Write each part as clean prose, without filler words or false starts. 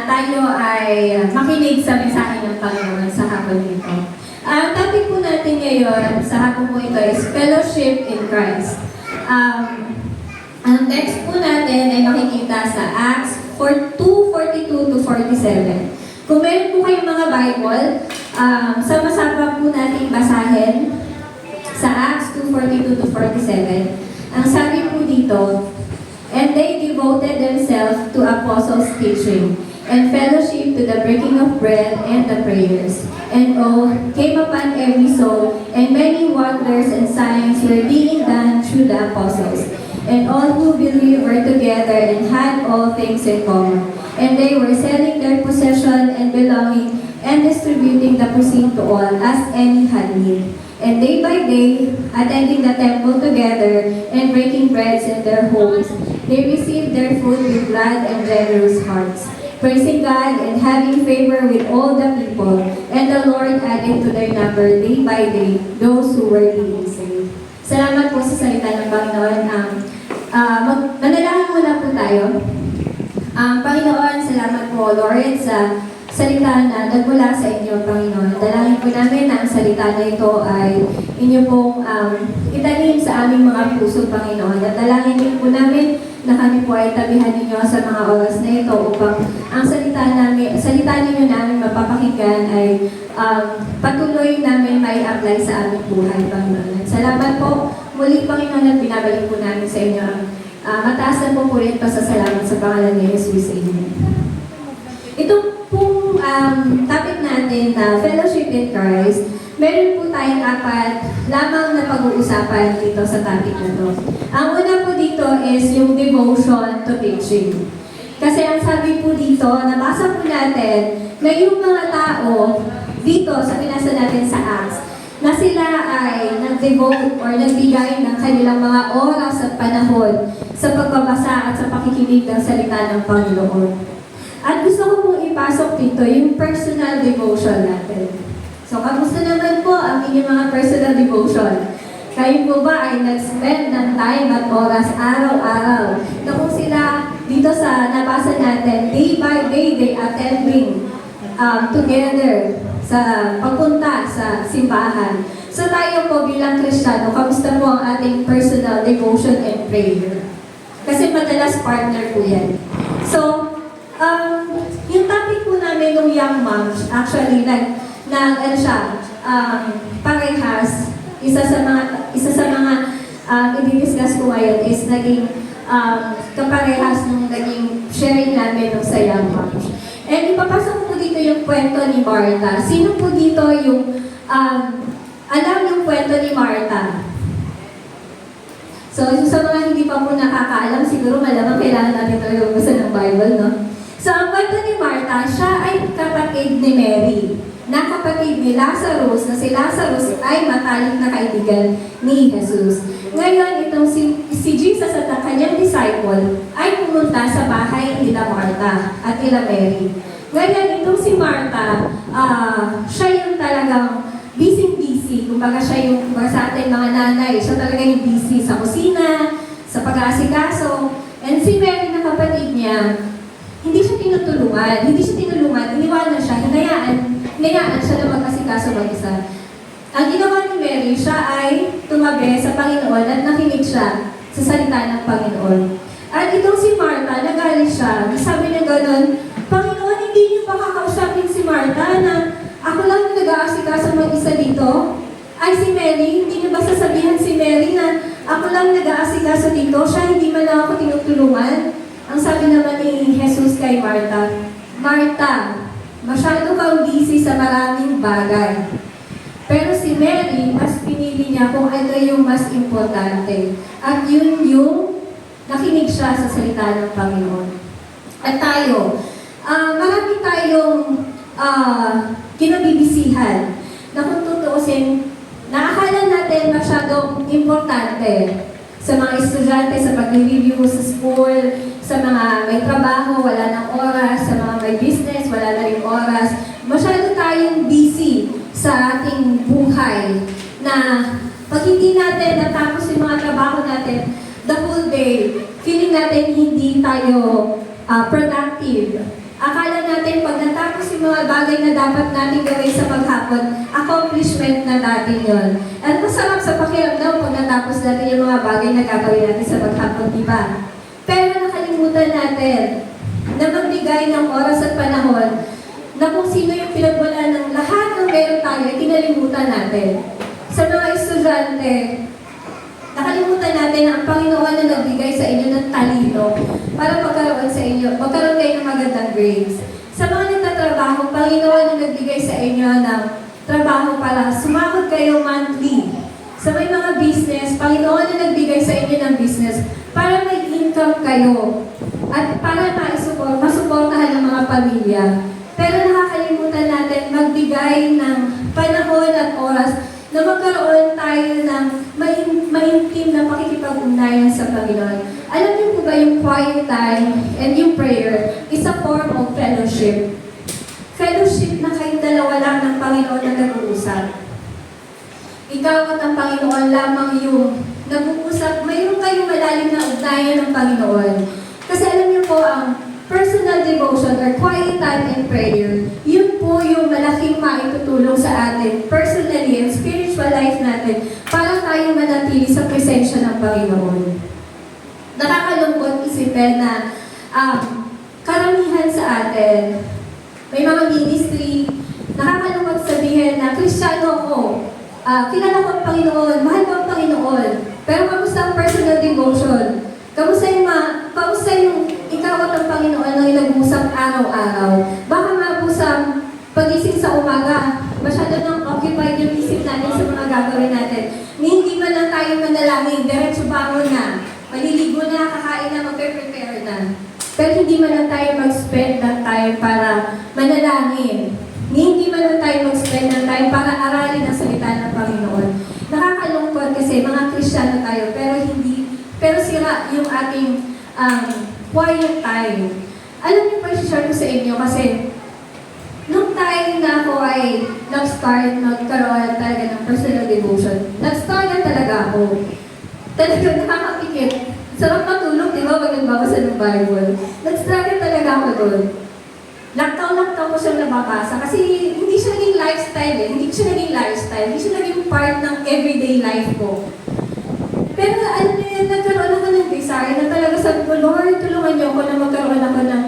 tayo ay makinig sa mensahe ng Panginoon sa hapon nito. Ang topic po natin ngayon sa hapon po ito is Fellowship in Christ. Ang text po natin ay makikita sa Acts 2:42 to 47. Kung meron po kayong mga Bible, sama-sama po natin basahin sa Acts 2:42 to 47. Ang sabi po dito, "And they devoted themselves to apostles' teaching, and fellowship, to the breaking of bread and the prayers. And awe came upon every soul, and many wonders and signs were being done through the apostles. And all who believed were together and had all things in common. And they were selling their possession and belonging, and distributing the proceeds to all, as any had need. And day by day, attending the temple together and breaking breads in their homes, they received their food with glad and generous hearts, praising God and having favor with all the people. And the Lord added to their number day by day those who were being saved." Salamat po sa salita ng Panginoon. Manalangin muna po tayo. Panginoon, salamat po, Lord, sa salita na nagmula sa inyo, Panginoon. Dalangin po namin na ang salita na ito ay inyo pong itanim sa aming mga puso, Panginoon. At dalangin din po namin na kami po ay tabihan ninyo sa mga oras na ito upang ang salita ninyo namin mapapakinggan ay patuloy namin may apply sa aming buhay, Panginoon. Salamat po muli, Panginoon, at binabalik po namin sa inyo ang mataas na po rin pasasalamat sa pangalan ni Jesus. Amen. Ito pong topic natin na Fellowship in Christ, meron po tayong apat lamang na pag-uusapan dito sa topic na to. Ang una po dito is yung devotion to teaching. Kasi ang sabi po dito, nabasa po natin na yung mga tao dito sa pinasa natin sa Acts, na sila ay nag-devote or nagbigay ng kanilang mga oras at panahon sa pagbabasa at sa pakikinig ng salita ng Panginoon. At gusto ko pong ipasok dito yung personal devotion natin. So, kamusta naman po ang inyong mga personal devotion? Kayo po ba ay nag-spend ng time at oras araw-araw na kung sila dito sa nabasa natin, day by day, they attending together sa pagpunta sa simbahan. So tayo po bilang Kristiyano, kamusta po ang ating personal devotion and prayer? Kasi madalas partner po yan. So, yung topic po namin ng young moms, actually, parehas, isa sa mga i-discuss ko ngayon is naging kaparehas nung naging sharing namin nung sa young moms. And ipapasok po dito yung kwento ni Martha. Sino po dito yung alam yung kwento ni Martha? So, sa mga hindi pa po nakakaalam, siguro malamang kailangan natin talaga magbasa ng Bible, no? So, ang kwento ni Martha, siya ay kapatid ni Mary, na kapatid ni Lazarus, na si Lazarus ay matalik na kaibigan ni Jesus. Ngayon, itong si Jesus at ang kanyang disciple ay pumunta sa bahay nila Martha at nila Mary. Ngayon, itong si Martha, siya yung talagang busy-busy. Kumbaga siya yung sa ating mga nanay, siya talaga yung busy sa kusina, sa pag-aasikaso. And si Mary na kapatid niya, hindi siya tinulungan, iniwanan siya, hinayaan siya na mag-asikaso mag-isa. Ang ginawa ni Mary, siya ay tumabi sa Panginoon at nakinig siya sa salita ng Panginoon. At itong si Martha, nagalit siya. Sabi niya gano'n, "Panginoon, hindi niyo ba kakausapin si Martha na ako lang yung nag-aasikaso mag-isa dito? Ay, si Mary, hindi niyo ba sasabihan si Mary na ako lang nag-aasikaso dito? Siya, hindi man lang ako tinutulungan?" Ang sabi naman ni Jesus kay Martha, "Martha, masyado kang busy sa maraming bagay. Pero si Mary, mas pinili niya kung ano yung mas importante. At yun yung nakinig siya sa salita ng Panginoon." At tayo, marami tayong kinabibisihan na kung tutuusin, naakala natin masyadong importante sa mga estudyante, sa pag-review sa school, sa mga may trabaho, wala ng oras, sa mga may business, wala na rin oras. Masyado tayong busy sa ating buhay na pag hindi natin natapos yung mga trabaho natin, the whole day, feeling natin hindi tayo productive. Akala natin pag natapos yung mga bagay na dapat natin gawin sa maghapon, accomplishment na natin yon. At masarap sa pakiramdam pag natapos natin yung mga bagay na gagawin natin sa maghapon, di ba? Pero nakalimutan natin na magbigay ng oras at panahon na kung sino yung pinagwala ng lahat ng meron tayo, ay kinalimutan natin. Sa mga estudyante, nakalimutan natin na ang Panginoon na nagbigay sa inyo ng talino para magkaroon kayo ng magandang grades. Sa mga nagtatrabaho, Panginoon na nagbigay sa inyo ng trabaho para sumahod kayo monthly. Sa may mga business, Panginoon na nagbigay sa inyo ng business para may income kayo at para masuportahan ng mga pamilya. Pero nakakalimutan natin magbigay ng panahon at oras na magkaroon tayo ng maintim na pakikipag-ugnayan sa Panginoon. Alam niyo po ba yung quiet time and yung prayer is a form of fellowship? Fellowship na kayong dalawa lang ng Panginoon na nag-uusap. Ikaw at ang Panginoon lamang yung nag-uusap. Mayroon kayong malalim na ugnayan ng Panginoon. Kasi alam niyo po, ang personal devotion or quiet time and prayer, yun po yung malaking maitutulong sa atin personally and spiritual life natin para tayo manatili sa presensya ng Panginoon. Nakakalungkot isipin na karamihan sa atin, may mga ministry, nakakalungkot sabihin na Kristiyano ako, kilala ko ang Panginoon, mahal ko ang Panginoon, pero kamusta ang personal devotion? Kamusta yung ikaw at ang Panginoon ang nag-usap araw-araw? Baka mabusang pagising sa umaga, masyado nang occupied yung isip natin sa mga gagawin natin. Hindi man lang tayo manalangin, diretso bangon na, maliligo na, kakain na, mag-prepare na. Pero hindi man lang tayo mag-spend ng time para manalangin. Hindi man lang tayo mag-spend ng time para aralin ang salita ng Panginoon. Nakakalungkot kasi mga Kristiyano tayo, pero sira yung ating quiet time. Alam niyo pa, i-share ko sa inyo kasi nung time na ako ay nag-start, nagkaroon talaga ng personal devotion, nag-start na talaga ako. Talaga nakakapikit. Sarap matulog, di ba, pag nagbabasa ng Bible. Nag-start na talaga ako doon. Laktaw-laktaw ko siyang nababasa kasi hindi siya naging lifestyle eh. Hindi siya naging lifestyle. Hindi siya naging part ng everyday life ko. Pero alam niyo yun, nagkaroon ako ng desire na talaga sabi ko, Lord, tulungan niyo ako na magkaroon ako ng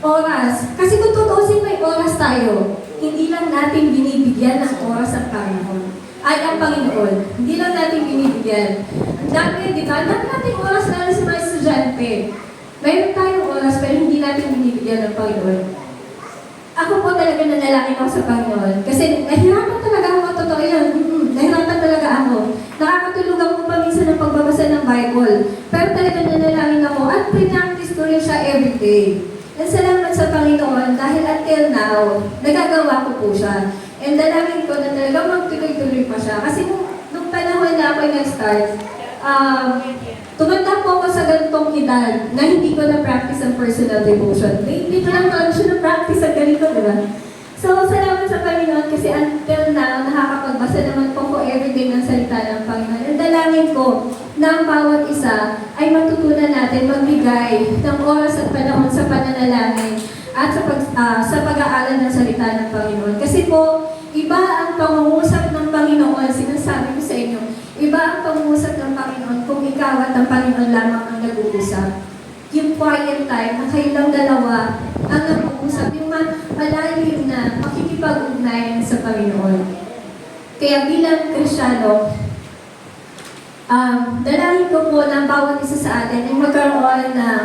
oras. Kasi kung tutuusin may oras tayo, hindi lang natin binibigyan ng oras ang Panginoon. Ay, ang Panginoon. Hindi lang natin binibigyan. Ang dami, di ba? Ang dami natin oras lalo sa mga estudyante. Mayroon tayong oras pero hindi natin binibigyan ng Panginoon. Ako po talaga nanalangin ako sa Panginoon. Kasi nahirapan talaga ako, totoo yan. Nahirapan talaga ako. Nakakatulungan ko pa minsan ng pagbabasa ng Bible. Pero talaga nanalangin ako at pre-practice ko rin siya everyday. And salamat sa Panginoon dahil until now, nagagawa ko po siya. And dalangin ko na talaga magtuloy-tuloy pa siya. Kasi nung panahon na ako nag-start, tumanda po ako sa ganitong edad na hindi ko na-practice ang personal devotion. Hindi ko lang siya na-practice ang ganito, di ba? So, salamat sa Panginoon kasi until now, nakakapagbasa naman po ko everyday ng salita ng Panginoon. Ang dalangin ko na ang bawat isa ay matutunan natin magbigay ng oras at panahon sa pananalangin at sa pag-aaral ng salita ng Panginoon. Kasi po, iba ang pangungusap ng Panginoon, sinasabi ko sa inyo, iba ang pangungusap ng Panginoon kung ikaw at ang Panginoon lamang ang nag-uusap. Yung quiet time na kayo lang dalawa ang nag-uusap, yung malalim na makikipag-ugnayan sa Panginoon. Kaya bilang Kristiyano, dalangin ko po na bawat isa sa atin ay magkaroon ng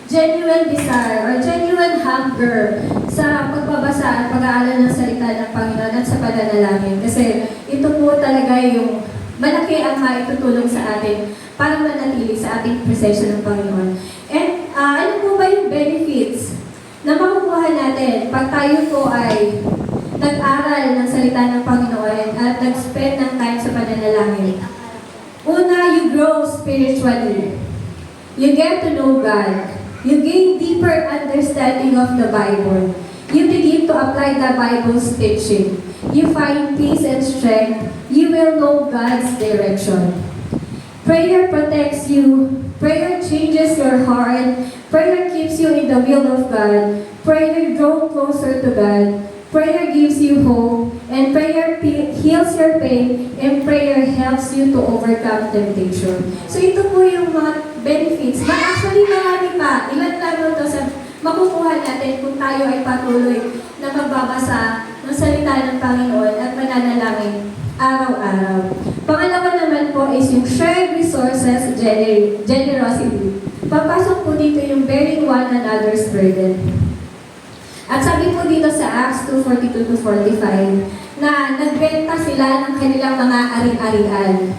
genuine desire or genuine hunger sa pagbabasa at pag-aaral ng salita ng Panginoon at sa pananalangin. Kasi ito po talaga yung malaki ang maitutulong sa atin para manatili sa ating presensya ng Panginoon. And ano po ba yung benefits na makukuha natin pag tayo po ay nag-aral ng salita ng Panginoon at nag-spend ng time sa pananalangin? Una, you grow spiritually. You get to know God. You gain deeper understanding of the Bible. You begin to apply the Bible's teaching. You find peace and strength. You will know God's direction. Prayer protects you. Prayer changes your heart. Prayer keeps you in the will of God. Prayer draws closer to God. Prayer gives you hope, and prayer heals your pain, and prayer helps you to overcome temptation. So ito po yung mga benefits. Actually, marami pa. Ilan lang ito sa makukuha natin kung tayo ay patuloy na magbabasa ng salita ng Panginoon at mananalangin araw-araw. Pangalawa naman po is yung shared resources generosity. Papasok po dito yung bearing one another's burden. At sabi po dito sa Acts 2:42-45 na nagbenta sila ng kanilang mga ari-arian.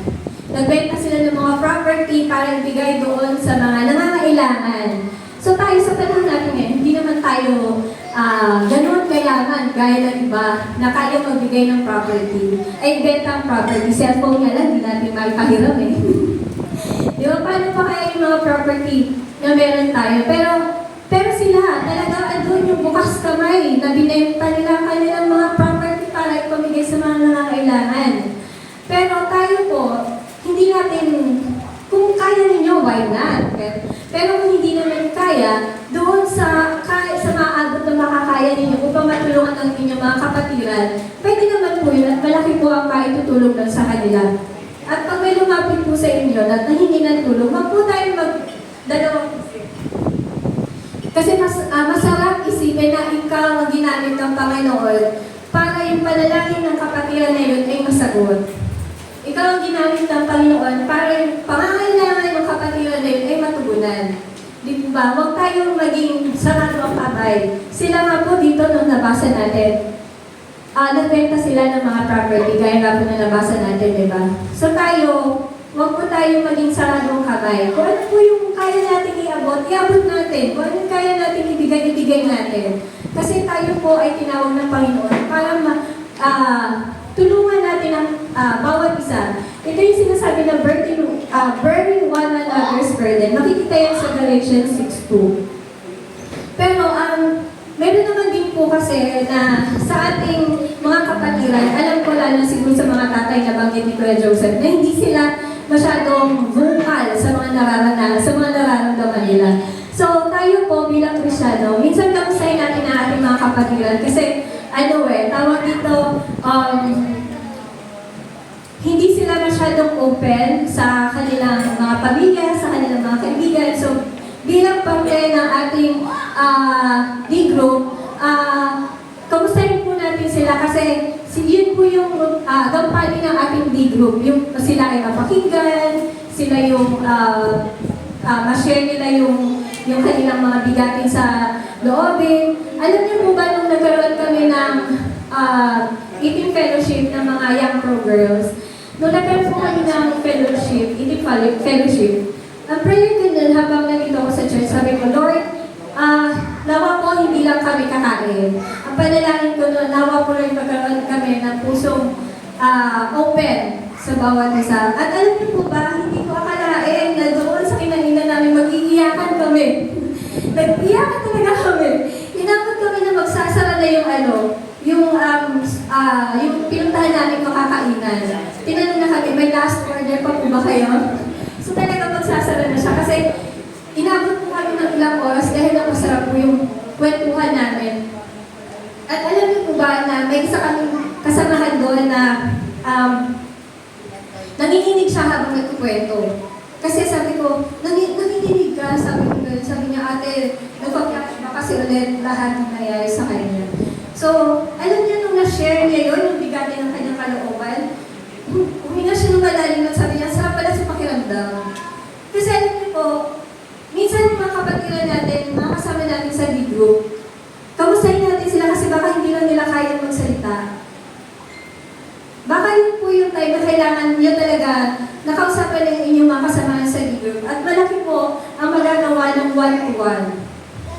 Nagbenta sila ng mga property para ibigay doon sa mga nangangailangan. So tayo sa panahon natin ngayon, hindi naman tayo ganun kayaman gaya ng iba na kaya magbigay ng property. Ay, benta ang property. Cellphone nga lang, hindi natin maipahiram eh. Di ba? Paano pa kaya yung mga property na meron tayo? Pero sila, talaga andun yung bukas kamay na binenta nila kanilang mga property para ipamigay sa mga nangangailangan. Pero tayo po, hindi natin, kung kaya ninyo, why not? Pero kung hindi naman kaya, doon sa maabot na makakaya ninyo upang matulungan ang inyong mga kapatiran, pwede naman po yun at malaki po ang maitutulong lang sa kanila. At pag may lumapit po sa inyo at nahingi ng tulong, wag po tayo magdalawang isip. Kasi masarap isipin na ikaw ang ginamit ng Panginoon para yung panalangin ng kapatiran na yun ay masagot. Ikaw ang ginamit ng Panginoon para yung pangangailangan ng kapatiran na yun ay matugunan. Di po ba? Huwag tayong maging sarado ang kamay. Sila nga po dito nung nabasa natin. Nagbenta sila ng mga property, gaya nga po na nabasa natin, di ba? So tayo, huwag po tayong maging sarado ang kamay. Kung ano po yung kaya natin iabot natin. Kung ano kaya natin ibigay natin. Kasi tayo po ay tinawag ng Panginoon para tulungan natin ang bawat isa. Ito yung sinasabi na bearing one another's burden. Makikita yan sa Galatians 6:2. Pero meron naman din po kasi na sa ating mga kapatiran, alam ko lalo siguro sa mga tatay na banggit ni Kuya Joseph, na hindi sila masyadong vocal sa mga nararamdaman nila. So tayo po bilang Kristyano, minsan kamustahin natin ang ating mga kapatiran kasi tawag dito, hindi sila masyadong open sa kanilang mga pamilya, sa kanilang mga kaibigan. So, bilang parte ng ating D-group, kamustahin po natin sila kasi yun po yung gampanin ng ating D-group. Yung sila ay mapakinggan, sila yung ma-share nila yung kanilang mga bigatin sa loobin. Alam niyo po ba nung nagkaroon kami ng eating fellowship ng mga young pro girls, nung nagkaroon po kami ng fellowship, eating fellowship, ang prayer ko nun habang nandito ako sa church, sabi ko, Lord, nawa po hindi lang kami kakain. Ang panalangin ko nun, nawa po rin magkaroon kami ng pusong open sa bawat isa. At alam niyo po ba, hindi ko akalain na doon sa kinanina namin mag-iiyakan kami. Nag-iyakan talaga kami. Inabot kami na magsasara na yung pinuntahan namin makakainan. Tinanong na kami, may last order pa po ba kayo? So talaga magsasara na siya kasi inabot po kami ng ilang oras dahil ang masarap po yung kwentuhan namin. At alam niyo po ba na may isa kaming kasamahan doon na nanginginig siya habang nagkukwento. Kasi sabi ko, nanginginig ka, sabi niya, ate, nagpapyakas ba kasi ulit lahat ng nangyayari sa kanya. So, alam niya nung na-share niya yun, yung bigatin ng kanyang kalooban, huminga siya ng malalim at sabi niya, sarap pala sa pakiramdam. Kasi alam niyo po, minsan mga kapatiran natin, mga kasama natin sa D-group, kamustahin natin sila kasi baka hindi lang nila kaya magsalita. Baka yun po yung time na kailangan nyo talaga nakausapan ng inyong mga kasamahan sa D-group. At malaki po ang magagawa ng one-to-one.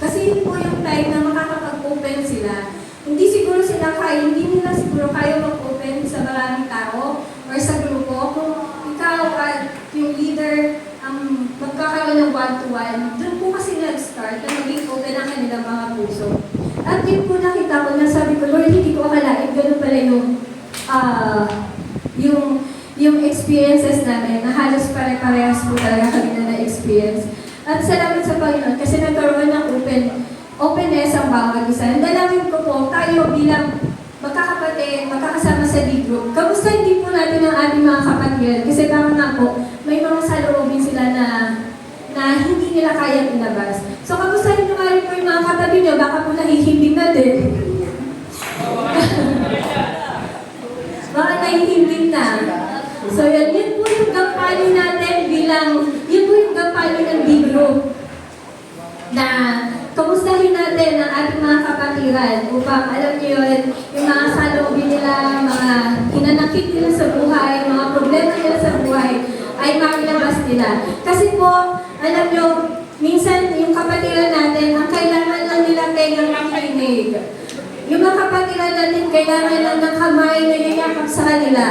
Kasi yun po yung time na makakapag-open sila. Hindi siguro sila kaya, hindi nila siguro kaya mag-open sa maraming tao or sa grupo. Kung ikaw at yung leader magkakaroon ng one-to-one, doon po kasi nag-start na maging open ang kanilang mga puso. At yun po nakita ko na sabi ko, Lord, hindi ko akalain, ganun pala yung experiences namin, na halos pare-parehas po talaga kami na na-experience. At salamat sa Panginoon kasi nagkaroon ng openness ang bawat isa. Ang dalangin ko po, tayo bilang magkakapatid, magkakasama sa D-Group, kamusta hindi po natin ang ating mga kapatid? Kasi parang nga po, may mga saloobin sila na hindi nila kayang ilabas. So, kamusta nyo nga rin po yung mga katabi nyo? Baka po nahihimbing na din. Baka nahihimbing na. So, yun po yung gampanin natin yun po yung gampanin ng D-Group. Na kamustahin natin ang ating mga kapatiran upang alam niyo yun, yung mga saloobin nila, mga hinanakit nila sa buhay, mga problema nila sa buhay, ay makilabas nila. Kasi po, alam niyo, minsan yung kapatiran natin, ang kailangan lang nila tengang makikinig. Yung mga kapatiran natin, kailangan lang ng kamay na yayakap sa kanila.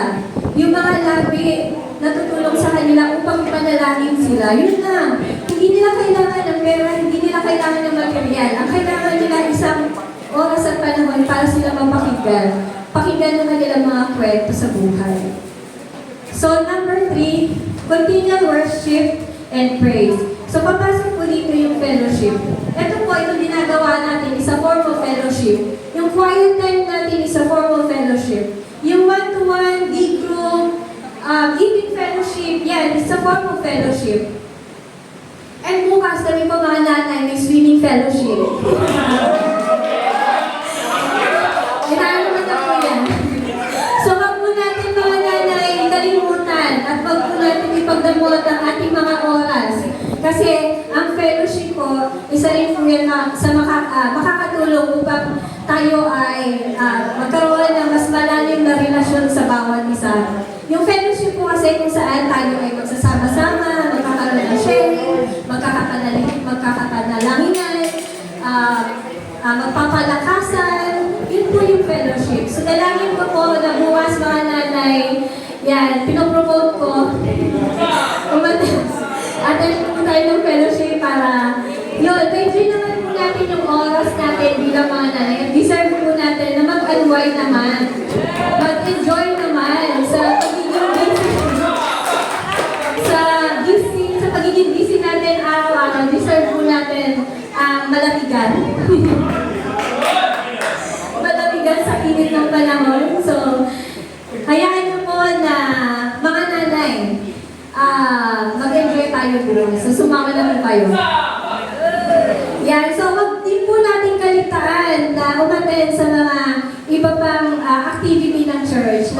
Yung mga labi na tutulong sa kanila upang ipanalangin sila. Yun lang. Hindi nila kailangan ng pera, hindi nila kailangan ng material. Ang kailangan nila isang oras at panahon para sila mapakinggan. Pakinggan ng kanilang mga kwento sa buhay. So, number 3, continual worship and praise. So, papasok po dito yung fellowship. Ito po, itong ginagawa natin is a form of fellowship. Yung quiet time natin is a form of fellowship. Yung one-to-one, D-group, evening fellowship, yan, is a form of fellowship. And bukas, kami po mga nanay, may swimming fellowship. Kailangan naman na po yan. So, wag po natin mga nanay kalimutan at wag po natin ipagdamot ang ating mga oras. Kasi ang fellowship po, isa rin po yan sa makakatulong upang tayo ay magkaroon ng mas malalim na relasyon sa bawat isa. Yung fellowship po kasi kung saan tayo ay magsasama-sama, magkakaroon ng sharing, magkakapanalanginan, magpapalakasan, yun po yung fellowship. So dalangin ko po na bukas mga nanay, yan, pinopromote ko, attend po tayo ng fellowship para, yun, enjoy naman po natin yung oras natin bilang mga nanay. At deserve po natin na mag-unwind naman, mag-enjoy naman sa pagiging busy natin araw-araw. Deserve po natin malamigan. Malamigan sa init ng panahon. So, hayaan niyo po na mga nanay, mag-enjoy tayo bukas. So, sumama na po kayo. Yan. So, wag din po natin kaligtaan na umaten sa mga iba pang activity ng church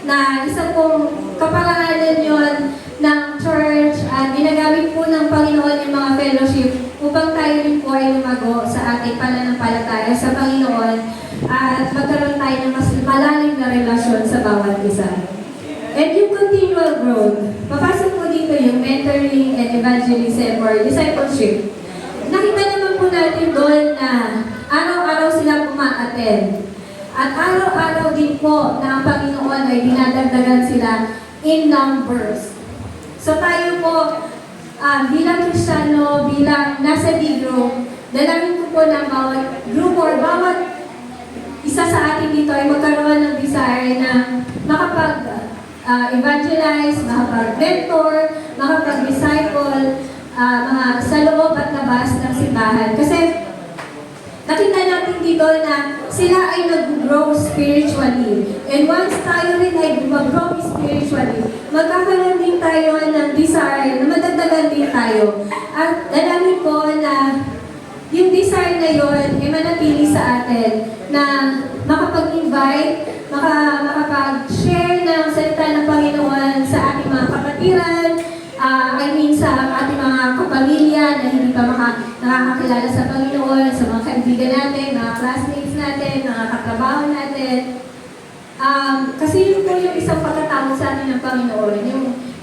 na isa pong kaparangalan yun ng church at ginagamit po ng Panginoon yung mga fellowship upang tayo rin po ay lumago sa ating pananampalataya sa Panginoon at magkaroon tayo ng mas malalim na relasyon sa bawat isa. And yung continual growth, papasok po dito yung mentoring and evangelism or discipleship. Nakita naman po natin doon na araw-araw sila puma-attend. At araw-araw din po na ang Panginoon ay dinadagdagan sila in numbers. So tayo po, bilang Kristiyano, bilang nasa D-Group, dalangin ko po ng bawat grupo or bawat isa sa atin dito ay magkaroon ng desire na makapag-evangelize, makapag-mentor, makapag-disciple, mga sa loob at labas ng simbahan. Kasi nakita natin dito na sila ay nag-grow spiritually. And once tayo rin ay mag-grow spiritually, magkakaroon din tayo ng desire na madagdagan din tayo. At dalangin ko na yung desire na yun ay manatili sa atin na makapag-invite, makapag-share ng salita ng Panginoon sa ating mga kapatiran, sa ating mga kapamilya na hindi pa nakakakilala sa Panginoon, sa mga kaibigan natin, mga classmates natin, mga katrabaho natin. Kasi yun po yung isang pagkatawag sa atin ng Panginoon,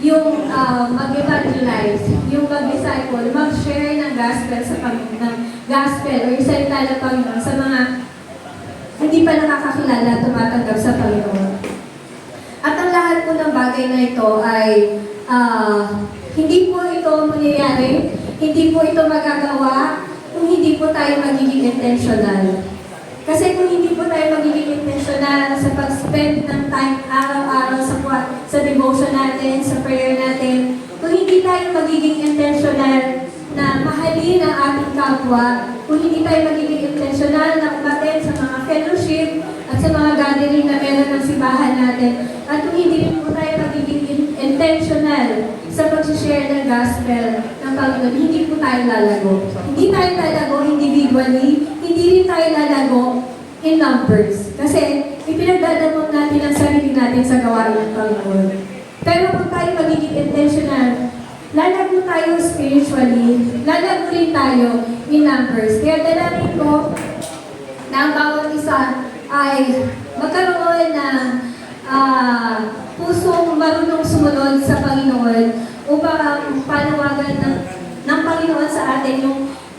yung mag-evangelize, yung mag-disciple, mag-share ng gospel sa Panginoon, ng gospel o yung salita ng Panginoon sa mga hindi pa nakakakilala tumatanggap sa Panginoon. At ang lahat po ng bagay na ito ay hindi po ito mangyayari, hindi po ito magagawa kung hindi po tayo magiging intentional. Kasi kung hindi po tayo magiging intentional sa pag-spend ng time araw-araw sa devotion natin, sa prayer natin, kung hindi tayo magiging intentional na mahalin ang ating kapwa, kung hindi tayo magiging intentional na umaten sa mga fellowship at sa mga gathering na meron ng simbahan natin, at kung hindi rin po tayo magiging intentional sa pag-share ng gospel ng Panginoon, hindi po tayo lalago. Hindi tayo lalago individually, hindi rin tayo lalago in numbers. Kasi ipinagdadamot natin ang sarili natin sa gawain ng Panginoon. Pero kung tayo magiging intentional, lalago tayo spiritually, lalago rin tayo in numbers. Kaya dalangin ko na ang bawat isa ay magkaroon ng pusong marunong sumunod sa Panginoon upang panawagan ng Panginoon sa atin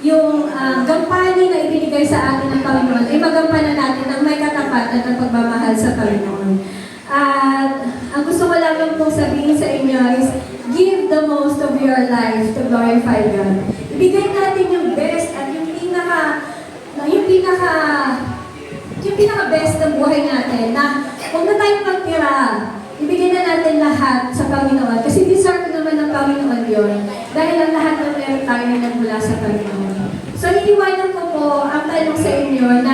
yung gampanin na ibinigay sa atin ng Panginoon ay magampanan natin ng may katapatan ng pagmamahal sa Panginoon. At ang gusto ko lamang pong sabihin sa inyo is give the most of your life to glorify God. Ibigay natin yung best at yung pinaka-best ng buhay natin na huwag na tayong magtira. Ibigay na natin lahat sa Panginoon kasi deserve naman ng Panginoon yun dahil ang lahat ng meron tayo ay nagmula sa Panginoon. So, iniwanan ko po ang tanong sa inyo na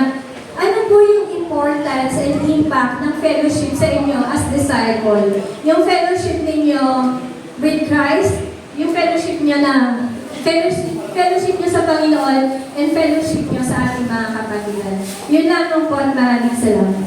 ano po yung importance and impact ng fellowship sa inyo as disciple? Yung fellowship ninyo with Christ, yung fellowship nyo fellowship nyo sa Panginoon, and fellowship nyo sa ating mga kapatiran. Yun lang po at maraming salamat.